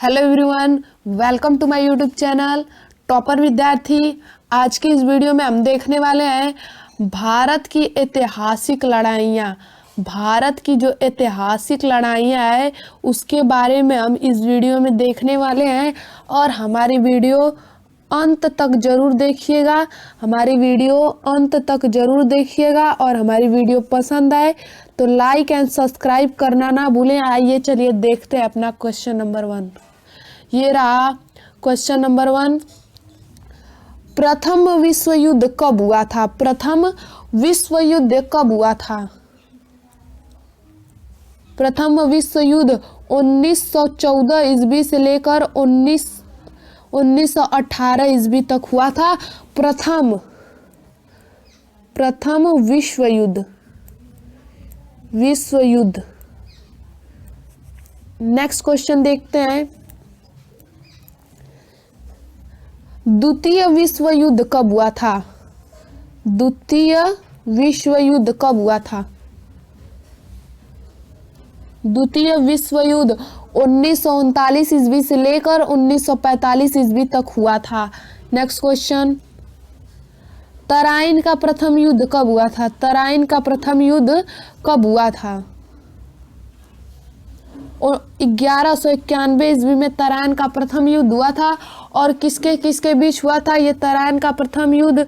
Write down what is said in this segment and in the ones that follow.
Hello everyone, welcome to my YouTube channel Topper Vidyarthi. आज की इस वीडियो में हम देखने वाले हैं भारत की ऐतिहासिक लड़ाइयाँ। भारत की जो ऐतिहासिक लड़ाइयाँ हैं उसके बारे में हम इस वीडियो में देखने वाले हैं और हमारी वीडियो अंत तक जरूर देखिएगा। हमारी वीडियो अंत तक जरूर देखिएगा और हमारी वीडियो पसंद आए तो लाइक एंड सब्सक्राइब करना ना भूलें। आइए चलिए देखते हैं अपना क्वेश्चन नंबर 1। ये रहा क्वेश्चन नंबर 1। प्रथम विश्व युद्ध कब हुआ था? प्रथम विश्व युद्ध कब हुआ था? प्रथम विश्व युद्ध 1914 ईस्वी से लेकर 1918 ईस्वी तक हुआ था। प्रथम विश्व युद्ध। नेक्स्ट क्वेश्चन देखते हैं। द्वितीय विश्व युद्ध कब हुआ था? द्वितीय विश्व युद्ध कब हुआ था? द्वितीय विश्व युद्ध 1939 ईस्वी से लेकर 1945 ईस्वी तक हुआ था। Next question. तराइन का प्रथम युद्ध कब हुआ था? तराइन का प्रथम युद्ध कब हुआ था? 1191 ईस्वी में तराइन का प्रथम युद्ध हुआ था। और किसके किसके बीच हुआ था ये तराइन का प्रथम युद्ध?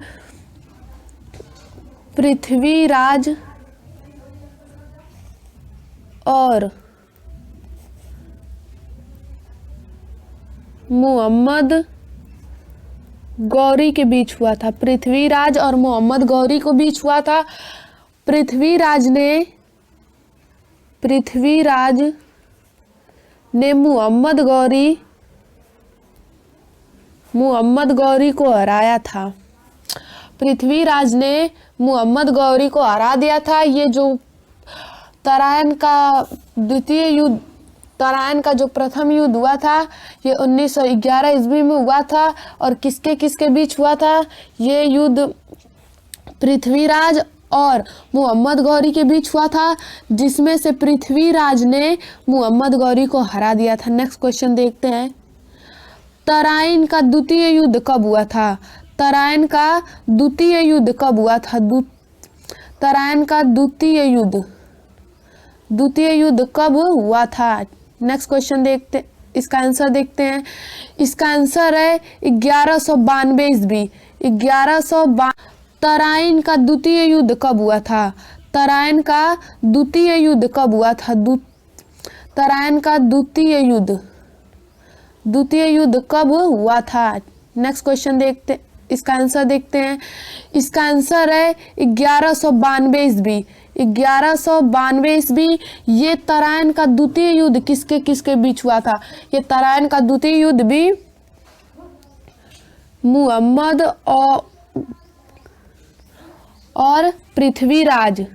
पृथ्वीराज और मोहम्मद गौरी के बीच हुआ था। पृथ्वीराज और मोहम्मद गौरी को बीच हुआ था। पृथ्वीराज ने मोहम्मद गौरी को हराया था। पृथ्वीराज ने मोहम्मद गौरी को हरा दिया था। ये जो तराइन का द्वितीय युद्ध, तराइन का जो प्रथम युद्ध हुआ था ये 1911 ईस्वी में हुआ था। और किसके किसके बीच हुआ था ये युद्ध? पृथ्वीराज और मोहम्मद गौरी के बीच हुआ था, जिसमें से पृथ्वीराज ने मोहम्मद गौरी को हरा दिया था। नेक्स्ट क्वेश्चन देखते हैं। तराइन का द्वितीय युद्ध कब हुआ था? तराइन का द्वितीय युद्ध कब हुआ था? तराइन का द्वितीय युद्ध कब हुआ था? नेक्स्ट क्वेश्चन देखते, इसका आंसर देखते हैं। इसका आंसर है 1192 ईस्वी। 1192। तराइन का द्वितीय युद्ध कब हुआ था? तराइन का द्वितीय युद्ध कब हुआ था? तराइन का द्वितीय युद्ध कब हुआ था? नेक्स्ट क्वेश्चन देखते, इसका आंसर देखते हैं। इसका आंसर है 1192 ईस्वी। 1192 ईस्वी। ये तराइन का द्वितीय युद्ध किसके किसके बीच हुआ था? ये तराइन का द्वितीय युद्ध भी मोहम्मद और पृथ्वीराज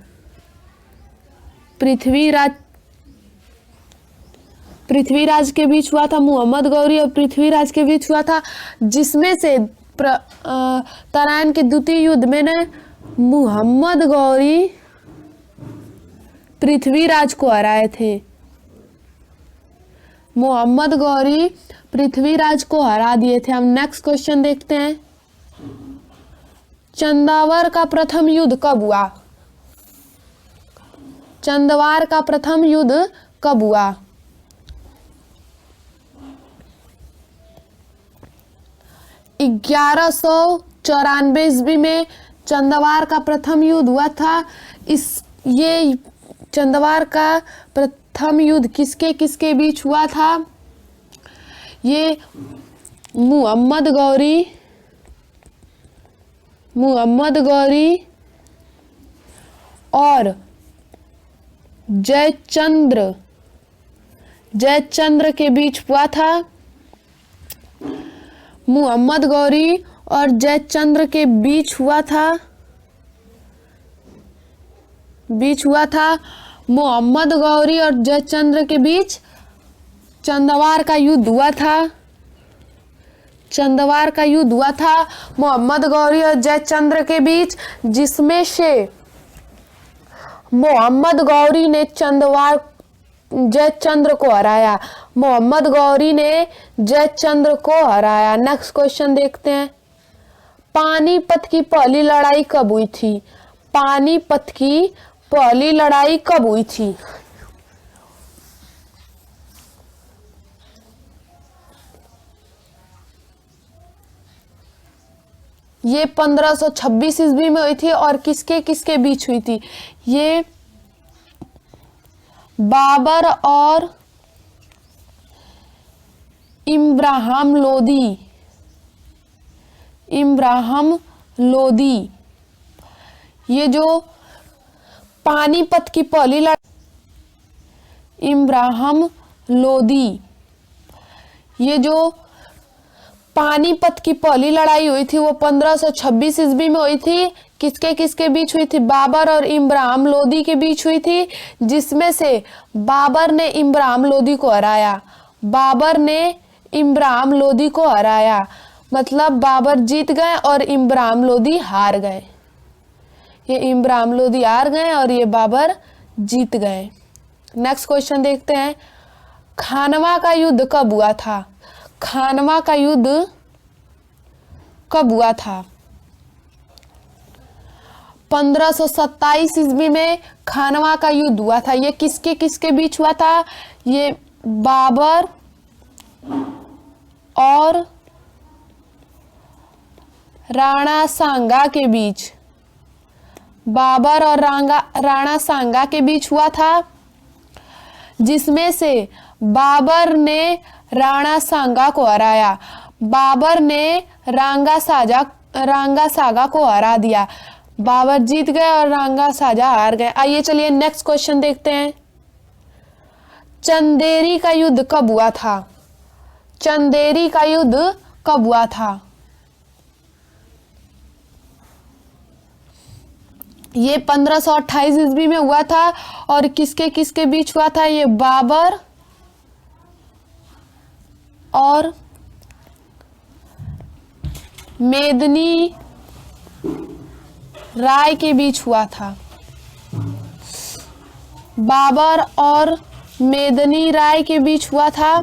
के बीच हुआ था। मोहम्मद गौरी और पृथ्वीराज के बीच हुआ था, जिसमें से तराइन के द्वितीय युद्ध में ने मोहम्मद गौरी पृथ्वीराज को हराए थे। मोहम्मद गौरी पृथ्वीराज को हरा दिए थे। हम नेक्स्ट क्वेश्चन देखते हैं। चंदावर का प्रथम युद्ध कब हुआ? चंदवार का प्रथम युद्ध कब हुआ? 1194 ईस्वी में चंदवार का प्रथम युद्ध हुआ था। ये चंदवार का प्रथम युद्ध किसके किसके बीच हुआ था? ये मोहम्मद गौरी और जयचंद्र के बीच हुआ था। मोहम्मद गौरी और जयचंद्र के बीच हुआ था। मोहम्मद गौरी और जयचंद्र के बीच चंदवार का युद्ध हुआ था। मोहम्मद गौरी और जयचंद्र के बीच, जिसमें से मोहम्मद गौरी ने जयचंद्र को हराया। मोहम्मद गौरी ने जयचंद्र को हराया। नेक्स्ट क्वेश्चन देखते हैं। पानीपत की पहली लड़ाई कब हुई थी? पानीपत की पहली लड़ाई कब हुई थी? ये 1526 ईस्वी में हुई थी। और किसके किसके बीच हुई थी? ये बाबर और इब्राहिम लोदी। इब्राहिम लोदी, ये जो पानीपत की पहली लड़ाई, इब्राहिम लोदी, ये जो पानीपत की पहली लड़ाई हुई थी वो 1526 ईस्वी में हुई थी। किसके किसके बीच हुई थी? बाबर और इब्राहिम लोदी के बीच हुई थी, जिसमें से बाबर ने इब्राहिम लोदी को हराया। बाबर ने इब्राहिम लोदी को हराया, मतलब बाबर जीत गए और इब्राहिम लोदी हार गए। ये इब्राहिम लोदी हार गए और ये बाबर जीत गए। नेक्स्ट क्वेश्चन देखते हैं। खानवा का युद्ध कब हुआ था? खानवा का युद्ध कब हुआ था? 1527 ईस्वी में खानवा का युद्ध हुआ था। ये किसके किसके बीच हुआ था? ये बाबर और राणा सांगा के बीच। बाबर और राणा सांगा के बीच हुआ था, जिसमें से बाबर ने राणा सांगा को हराया। बाबर ने रांगा सागा को हरा दिया। बाबर जीत गए और रांगा साजा हार गए। आइए चलिए नेक्स्ट क्वेश्चन देखते हैं। चंदेरी का युद्ध कब हुआ था? चंदेरी का युद्ध कब हुआ था? ये 1528 ईस्वी में हुआ था। और किसके किसके बीच हुआ था? ये बाबर और मेदिनी राय के बीच हुआ था। बाबर और मेदिनी राय के बीच हुआ था,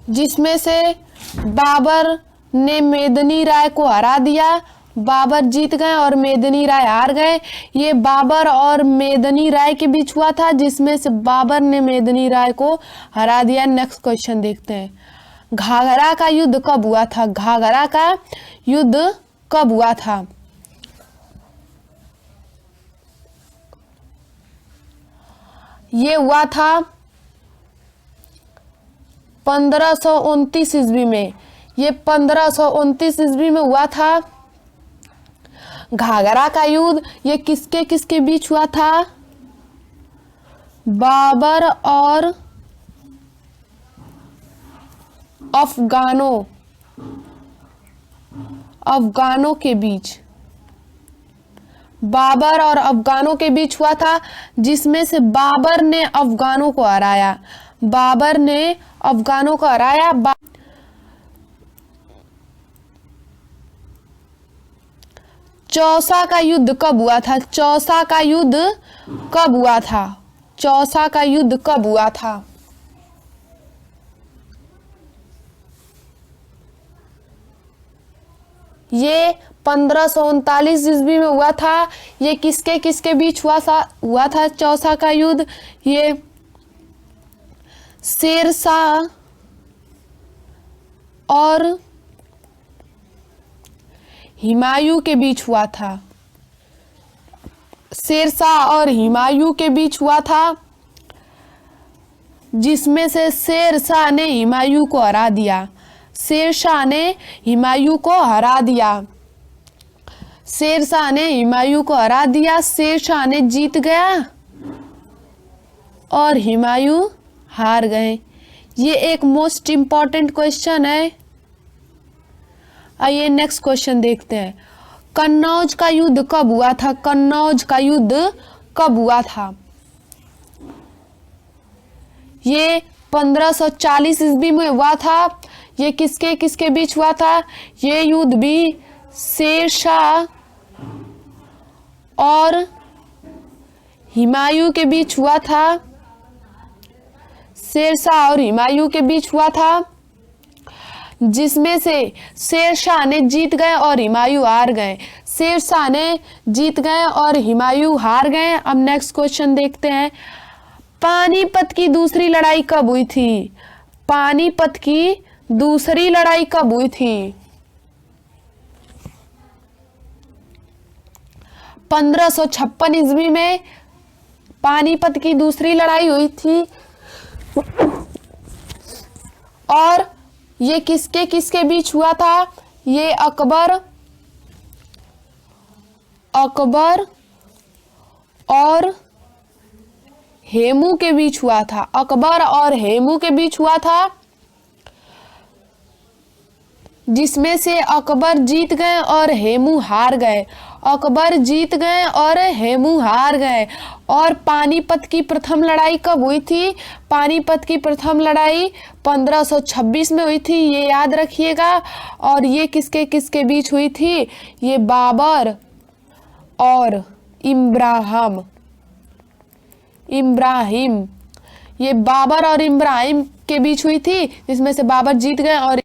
जिसमें से बाबर ने मेदिनी राय को हरा दिया। बाबर जीत गए और मेदिनी राय हार गए। ये बाबर और मेदिनी राय के बीच हुआ था, जिसमें से बाबर ने मेदिनी राय को हरा दिया। नेक्स्ट क्वेश्चन देखते हैं। घाघरा का युद्ध कब हुआ था? घाघरा का युद्ध कब हुआ था? ये हुआ था 1529 ईस्वी में। ये 1529 ईस्वी में हुआ था घाघरा का युद्ध। ये किसके किसके बीच हुआ था? बाबर और अफगानों के बीच। बाबर और अफगानों के बीच हुआ था, जिसमें से बाबर ने अफगानों को हराया। बाबर ने अफगानों को हराया। चौसा का युद्ध कब हुआ था? चौसा का युद्ध कब हुआ था? चौसा का युद्ध कब हुआ था? ये 1539 ईस्वी में हुआ था। ये किसके किसके बीच हुआ था चौसा का युद्ध? ये शेरशाह और हुमायूं के बीच हुआ था। शेरशाह और हुमायूं के बीच हुआ था, जिसमें से शेरशाह ने हुमायूं को हरा दिया। शेरशाह ने हुमायूं को हरा दिया। शेरशाह ने हुमायूं को हरा दिया। शेरशाह ने जीत गया और हुमायूं हार गए। ये एक मोस्ट इंपॉर्टेंट क्वेश्चन है। आइए नेक्स्ट क्वेश्चन देखते हैं। कन्नौज का युद्ध कब हुआ था? कन्नौज का युद्ध कब हुआ था? ये 1540 ईस्वी में हुआ था। ये किसके किसके बीच हुआ था? ये युद्ध भी शेरशाह और हुमायूं के बीच हुआ था। शेरशाह और हुमायूं के बीच हुआ था, जिसमें से शेरशाह ने जीत गए और हुमायूं हार गए। शेरशाह ने जीत गए और हुमायूं हार गए। अब नेक्स्ट क्वेश्चन देखते हैं, पानीपत की दूसरी लड़ाई कब हुई थी? पानीपत की दूसरी लड़ाई कब हुई थी? 1556 ईस्वी में पानीपत की दूसरी लड़ाई हुई थी। और ये किसके किसके बीच हुआ था? ये अकबर और हेमू के बीच हुआ था। अकबर और हेमू के बीच हुआ था, जिसमें से अकबर जीत गए और हेमू हार गए। अकबर जीत गए और हेमू हार गए। और पानीपत की प्रथम लड़ाई कब हुई थी? पानीपत की प्रथम लड़ाई 1526 में हुई थी, ये याद रखिएगा। और ये किसके किसके बीच हुई थी? ये बाबर और इब्राहिम, ये बाबर और इब्राहिम के बीच हुई थी, जिसमें से बाबर जीत गए और